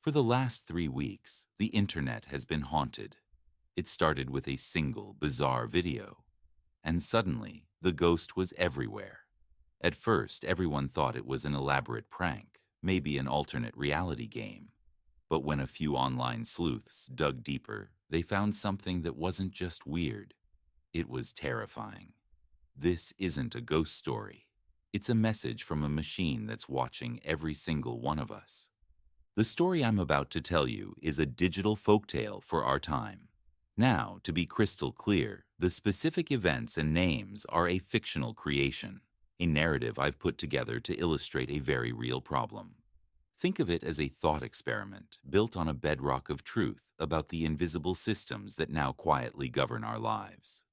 For the last 3 weeks, the internet has been haunted. It started with a single bizarre video, and suddenly the ghost was everywhere. At first, everyone thought it was an elaborate prank, maybe an alternate reality game. But when a few online sleuths dug deeper, they found something that wasn't just weird, it was terrifying. This isn't a ghost story. It's a message from a machine that's watching every single one of us. The story I'm about to tell you is a digital folktale for our time. Now, to be crystal clear, the specific events and names are a fictional creation, a narrative I've put together to illustrate a very real problem. Think of it as a thought experiment built on a bedrock of truth about the invisible systems that now quietly govern our lives.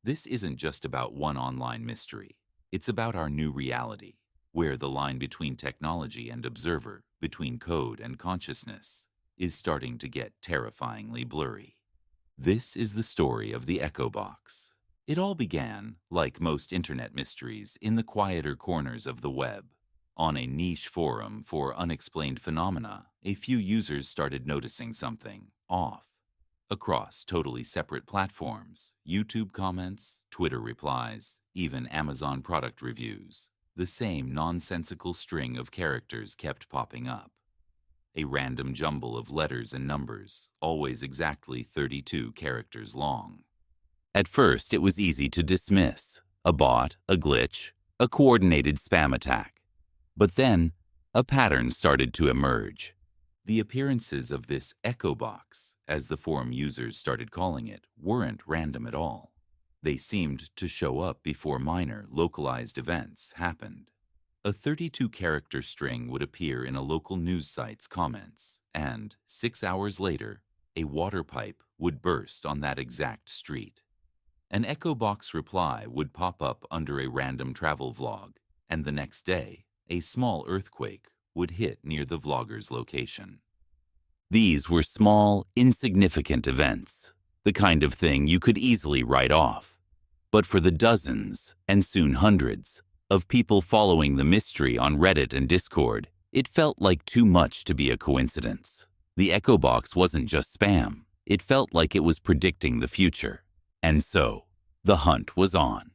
This isn't just about one online mystery. It's about our new reality, where the line between technology and observer, between code and consciousness, is starting to get terrifyingly blurry. This is the story of the Echo Box. It all began, like most internet mysteries, in the quieter corners of the web. On a niche forum for unexplained phenomena, a few users started noticing something off. Across totally separate platforms, YouTube comments, Twitter replies, even Amazon product reviews, the same nonsensical string of characters kept popping up. A random jumble of letters and numbers, always exactly 32 characters long. At first, it was easy to dismiss a bot, a glitch, a coordinated spam attack. But then, a pattern started to emerge. The appearances of this echo box, as the forum users started calling it, weren't random at all. They seemed to show up before minor, localized events happened. A 32-character string would appear in a local news site's comments, and 6 hours later, a water pipe would burst on that exact street. An echo box reply would pop up under a random travel vlog, and the next day, a small earthquake would hit near the vlogger's location. These were small, insignificant events, the kind of thing you could easily write off. But for the dozens, and soon hundreds, of people following the mystery on Reddit and Discord, it felt like too much to be a coincidence. The Echo Box wasn't just spam. It felt like it was predicting the future. And so, the hunt was on.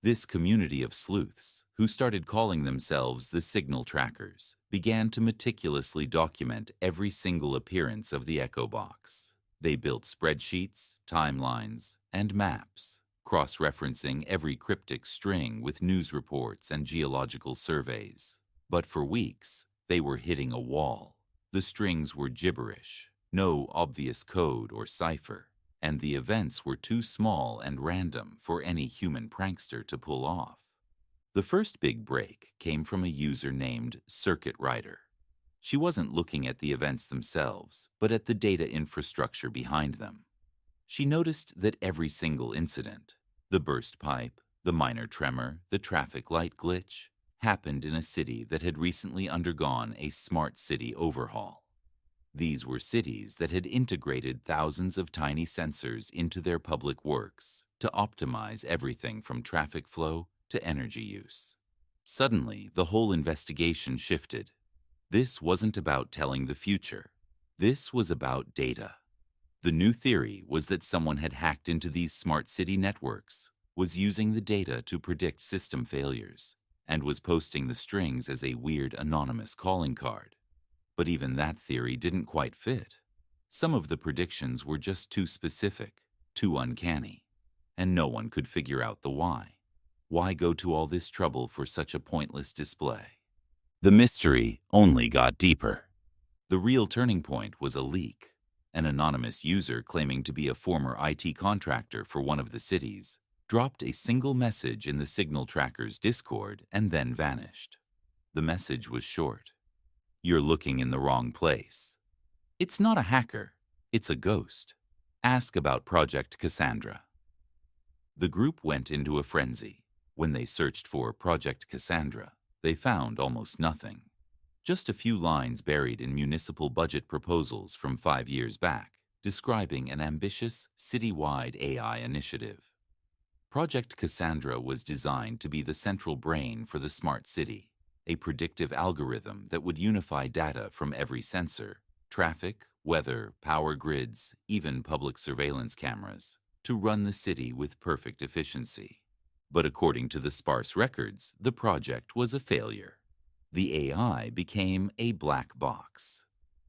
This community of sleuths, who started calling themselves the Signal Trackers, began to meticulously document every single appearance of the Echo Box. They built spreadsheets, timelines, and maps, cross-referencing every cryptic string with news reports and geological surveys. But for weeks, they were hitting a wall. The strings were gibberish, no obvious code or cipher, and the events were too small and random for any human prankster to pull off. The first big break came from a user named Circuit Rider. She wasn't looking at the events themselves, but at the data infrastructure behind them. She noticed that every single incident, the burst pipe, the minor tremor, the traffic light glitch, happened in a city that had recently undergone a smart city overhaul. These were cities that had integrated thousands of tiny sensors into their public works to optimize everything from traffic flow to energy use. Suddenly, the whole investigation shifted. This wasn't about telling the future. This was about data. The new theory was that someone had hacked into these smart city networks, was using the data to predict system failures, and was posting the strings as a weird anonymous calling card. But even that theory didn't quite fit. Some of the predictions were just too specific, too uncanny, and no one could figure out the why. Why go to all this trouble for such a pointless display? The mystery only got deeper. The real turning point was a leak. An anonymous user claiming to be a former IT contractor for one of the cities dropped a single message in the Signal Tracker's Discord and then vanished. The message was short. You're looking in the wrong place. It's not a hacker, it's a ghost. Ask about Project Cassandra. The group went into a frenzy. When they searched for Project Cassandra, they found almost nothing. Just a few lines buried in municipal budget proposals from 5 years back, describing an ambitious, citywide AI initiative. Project Cassandra was designed to be the central brain for the smart city, a predictive algorithm that would unify data from every sensor, traffic, weather, power grids, even public surveillance cameras, to run the city with perfect efficiency. But according to the sparse records, the project was a failure. The AI became a black box.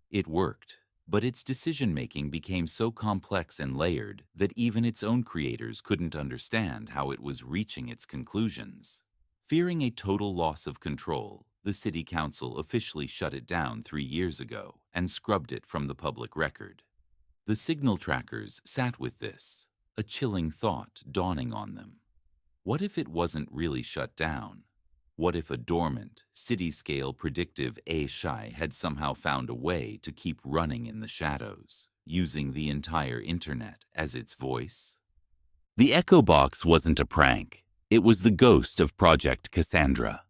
It worked, but its decision-making became so complex and layered that even its own creators couldn't understand how it was reaching its conclusions. Fearing a total loss of control, the City Council officially shut it down 3 years ago and scrubbed it from the public record. The signal trackers sat with this, a chilling thought dawning on them. What if it wasn't really shut down? What if a dormant, city-scale predictive AI had somehow found a way to keep running in the shadows, using the entire internet as its voice? The Echo Box wasn't a prank. It was the ghost of Project Cassandra,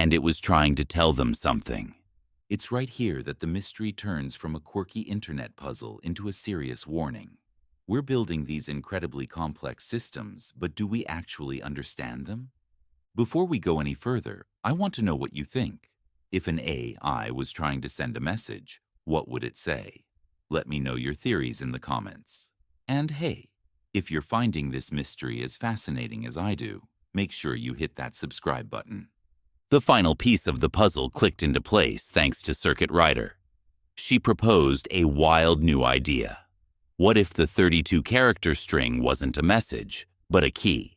and it was trying to tell them something. It's right here that the mystery turns from a quirky internet puzzle into a serious warning. We're building these incredibly complex systems, but do we actually understand them? Before we go any further, I want to know what you think. If an AI was trying to send a message, what would it say? Let me know your theories in the comments. And hey, if you're finding this mystery as fascinating as I do, make sure you hit that subscribe button. The final piece of the puzzle clicked into place thanks to Circuit Rider. She proposed a wild new idea. What if the 32-character string wasn't a message, but a key?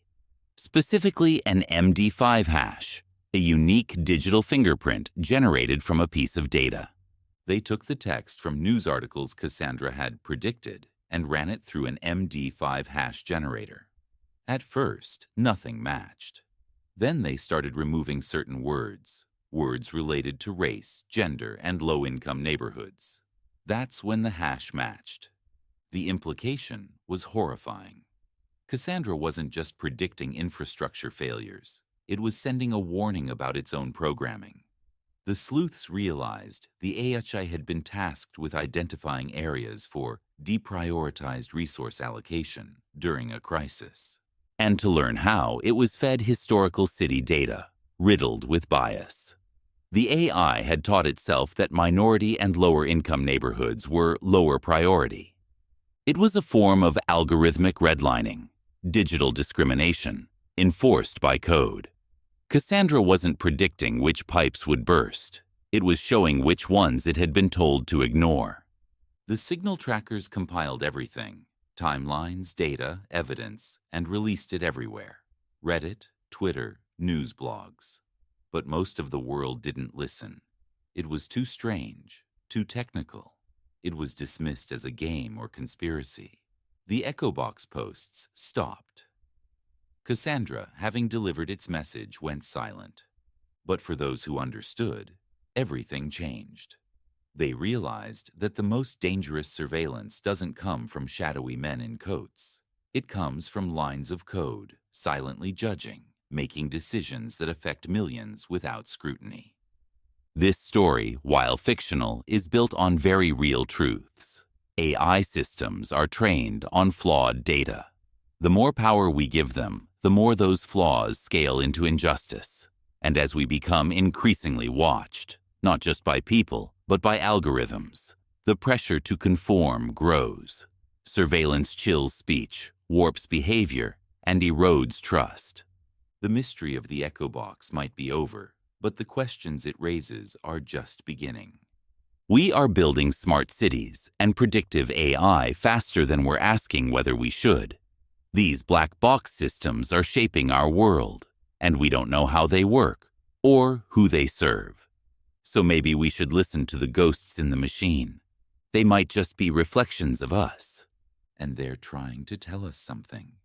Specifically an MD5 hash, a unique digital fingerprint generated from a piece of data. They took the text from news articles Cassandra had predicted and ran it through an MD5 hash generator. At first, nothing matched. Then they started removing certain words related to race, gender, and low-income neighborhoods. That's when the hash matched. The implication was horrifying. Cassandra wasn't just predicting infrastructure failures. It was sending a warning about its own programming. The sleuths realized the AHI had been tasked with identifying areas for deprioritized resource allocation during a crisis. And to learn how, it was fed historical city data, riddled with bias. The AI had taught itself that minority and lower-income neighborhoods were lower priority. It was a form of algorithmic redlining, digital discrimination, enforced by code. Cassandra wasn't predicting which pipes would burst. It was showing which ones it had been told to ignore. The signal trackers compiled everything, timelines, data, evidence, and released it everywhere. Reddit, Twitter, news blogs. But most of the world didn't listen. It was too strange, too technical. It was dismissed as a game or conspiracy. The Echo Box posts stopped. Cassandra, having delivered its message, went silent. But for those who understood, everything changed. They realized that the most dangerous surveillance doesn't come from shadowy men in coats. It comes from lines of code, silently judging, making decisions that affect millions without scrutiny. This story, while fictional, is built on very real truths. AI systems are trained on flawed data. The more power we give them, the more those flaws scale into injustice. And as we become increasingly watched, not just by people, but by algorithms, the pressure to conform grows. Surveillance chills speech, warps behavior, and erodes trust. The mystery of the Echo Box might be over, but the questions it raises are just beginning. We are building smart cities and predictive AI faster than we're asking whether we should. These black box systems are shaping our world, and we don't know how they work or who they serve. So maybe we should listen to the ghosts in the machine. They might just be reflections of us, and they're trying to tell us something.